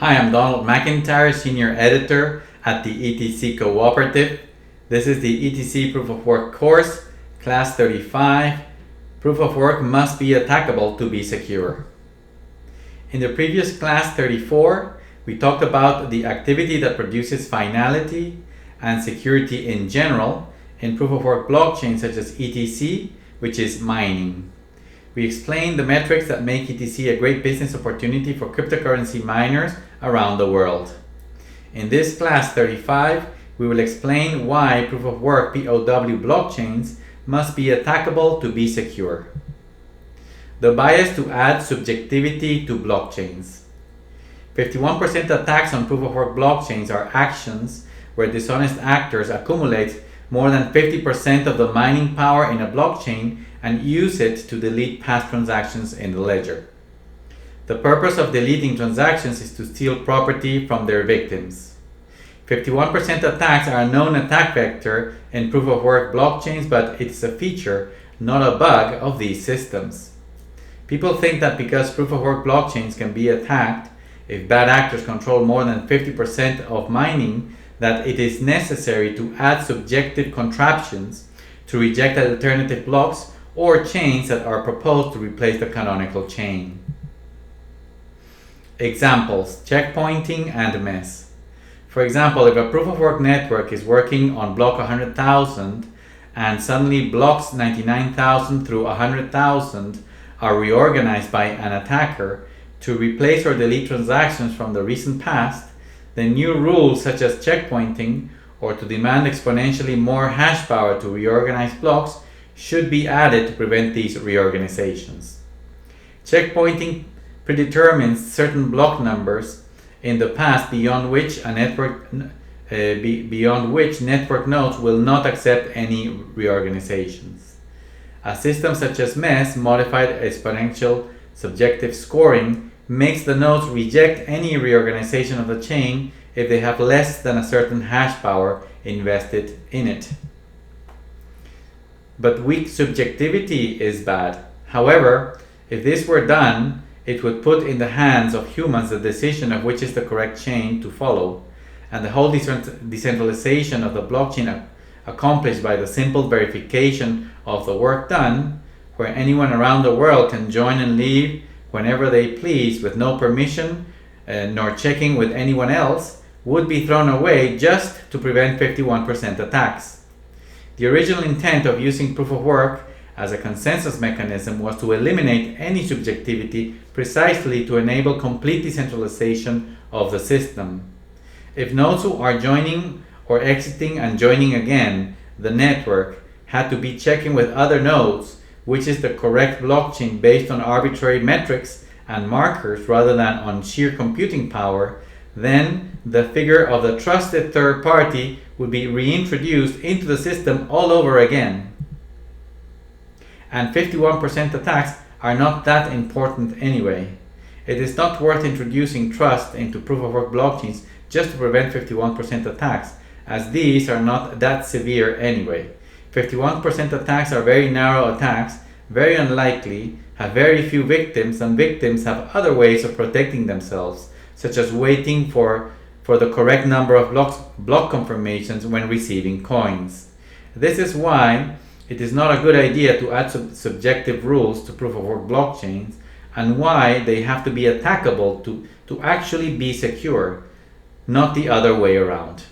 Hi, I'm Donald McIntyre, Senior Editor at the ETC Cooperative. This is the ETC Proof of Work course, Class 35. Proof of Work must be attackable to be secure. In the previous Class 34, we talked about the activity that produces finality and security in general in Proof of Work blockchains such as ETC, which is mining. We explained the metrics that make ETC a great business opportunity for cryptocurrency miners around the world. In this Class 35, we will explain why Proof of Work POW blockchains must be attackable to be secure. The bias to add subjectivity to blockchains. 51% attacks on Proof of Work blockchains are actions where dishonest actors accumulate more than 50% of the mining power in a blockchain and use it to delete past transactions in the ledger. The purpose of deleting transactions is to steal property from their victims. 51% attacks are a known attack vector in Proof of Work blockchains, but it's a feature, not a bug, of these systems. People think that because Proof of Work blockchains can be attacked if bad actors control more than 50% of mining, that it is necessary to add subjective contraptions to reject alternative blocks or chains that are proposed to replace the canonical chain. Examples: checkpointing and mess. For example, if a Proof of Work network is working on block 100,000 and suddenly blocks 99,000 through 100,000 are reorganized by an attacker to replace or delete transactions from the recent past, then new rules such as checkpointing or to demand exponentially more hash power to reorganize blocks should be added to prevent these reorganizations. Checkpointing predetermines certain block numbers in the past beyond which network nodes will not accept any reorganizations. A system such as MESS, modified exponential subjective scoring, makes the nodes reject any reorganization of the chain if they have less than a certain hash power invested in it. But weak subjectivity is bad. However, if this were done, it would put in the hands of humans the decision of which is the correct chain to follow, and the whole decentralization of the blockchain accomplished by the simple verification of the work done, where anyone around the world can join and leave whenever they please with no permission nor checking with anyone else, would be thrown away just to prevent 51% attacks. The original intent of using Proof of Work as a consensus mechanism was to eliminate any subjectivity precisely to enable complete decentralization of the system. If nodes who are joining or exiting and joining again the network had to be checking with other nodes which is the correct blockchain based on arbitrary metrics and markers rather than on sheer computing power, then the figure of the trusted third party would be reintroduced into the system all over again. And 51% attacks are not that important anyway. It is not worth introducing trust into Proof of Work blockchains just to prevent 51% attacks, as these are not that severe anyway. 51% attacks are very narrow attacks, very unlikely, have very few victims, and victims have other ways of protecting themselves, such as waiting for the correct number of block confirmations when receiving coins. This is why it is not a good idea to add subjective rules to Proof of Work blockchains, and why they have to be attackable to actually be secure, not the other way around.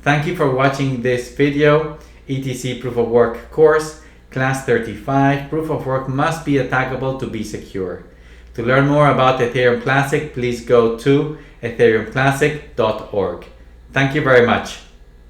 Thank you for watching this video. ETC Proof of Work course, Class 35. Proof of Work must be attackable to be secure. To learn more about Ethereum Classic, please go to ethereumclassic.org. Thank you very much.